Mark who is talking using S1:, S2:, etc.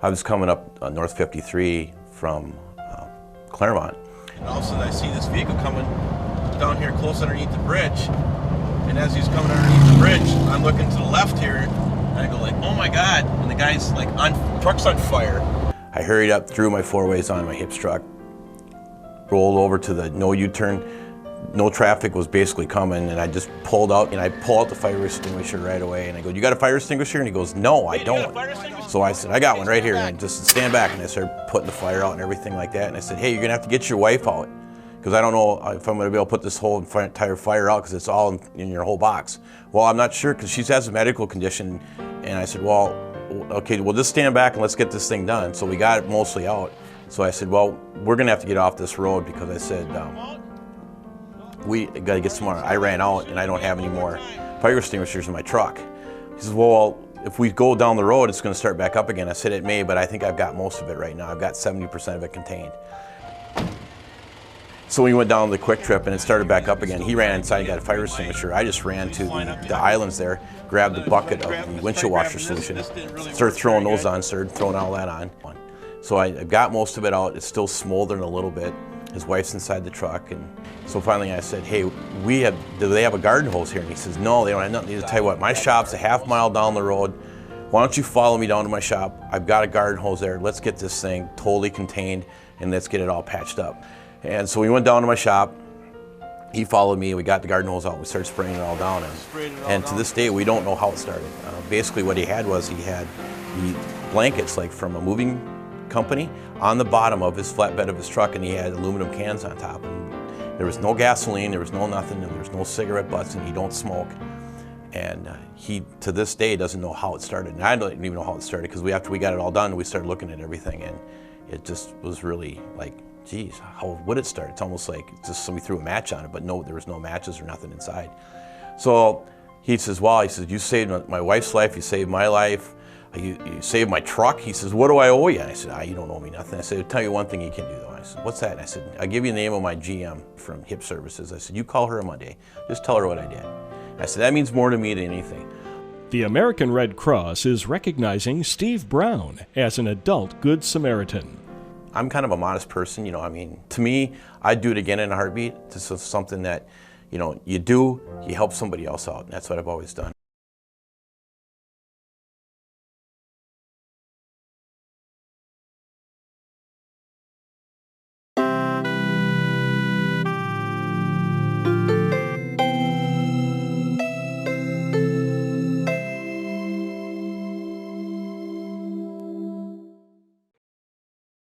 S1: I was coming up North 53 from Claremont.
S2: And all of a sudden I see this vehicle coming down here close underneath the bridge. And as he's coming underneath the bridge, I'm looking to the left here, and I go like, oh my God. And the guy's like, truck's on fire.
S1: I hurried up, threw my four-ways on my Hips truck, rolled over to the no U-turn. No traffic was basically coming, and I just pulled out, and I pull out the fire extinguisher right away, and I go, you got a fire extinguisher? And he goes, no, I don't. So I said, I got one right here, and just stand back, and I started putting the fire out and everything like that, and I said, hey, you're gonna have to get your wife out, because I don't know if I'm gonna be able to put this whole entire fire out, because it's all in your whole box. Well, I'm not sure, because she has a medical condition, and I said, well, okay, well, just stand back and let's get this thing done. So we got it mostly out. So I said, well, we're gonna have to get off this road, because I said, we got to get some more. I ran out and I don't have any more fire extinguishers in my truck. He says, well, if we go down the road, it's going to start back up again. I said, it may, but I think I've got most of it right now. I've got 70% of it contained. So we went down the Quick Trip and it started back up again. He ran inside and got a fire extinguisher. I just ran to the islands there, grabbed the bucket of the windshield washer solution, started throwing those on, started throwing all that on. So I got most of it out. It's still smoldering a little bit. His wife's inside the truck, and so finally I said, hey, do they have a garden hose here? And he says, no, they don't have nothing. He said, tell you what, my shop's a half mile down the road. Why don't you follow me down to my shop? I've got a garden hose there. Let's get this thing totally contained, and let's get it all patched up. And so we went down to my shop. He followed me. We got the garden hose out. We started spraying it all down. And to this day, we don't know how it started. Basically, what he had was he had the blankets, like from a moving company, on the bottom of his flatbed of his truck, and he had aluminum cans on top. And there was no gasoline, there was no nothing, and there was no cigarette butts, and he don't smoke. And he, to this day, doesn't know how it started. And I don't even know how it started, because after we got it all done, we started looking at everything, and it just was really like, geez, how would it start? It's almost like just somebody threw a match on it, but no, there was no matches or nothing inside. So he says, well, he says, you saved my wife's life, you saved my life, you saved my truck. He says, what do I owe you? And I said, you don't owe me nothing. I said, I'll tell you one thing you can do though. I said, what's that? And I said, I'll give you the name of my GM from Hip Services. I said, you call her on Monday. Just tell her what I did. I said, that means more to me than anything.
S3: The American Red Cross is recognizing Steve Brown as an adult Good Samaritan.
S1: I'm kind of a modest person, you know, I mean, to me, I'd do it again in a heartbeat. This is something that, you know, you help somebody else out, and that's what I've always done.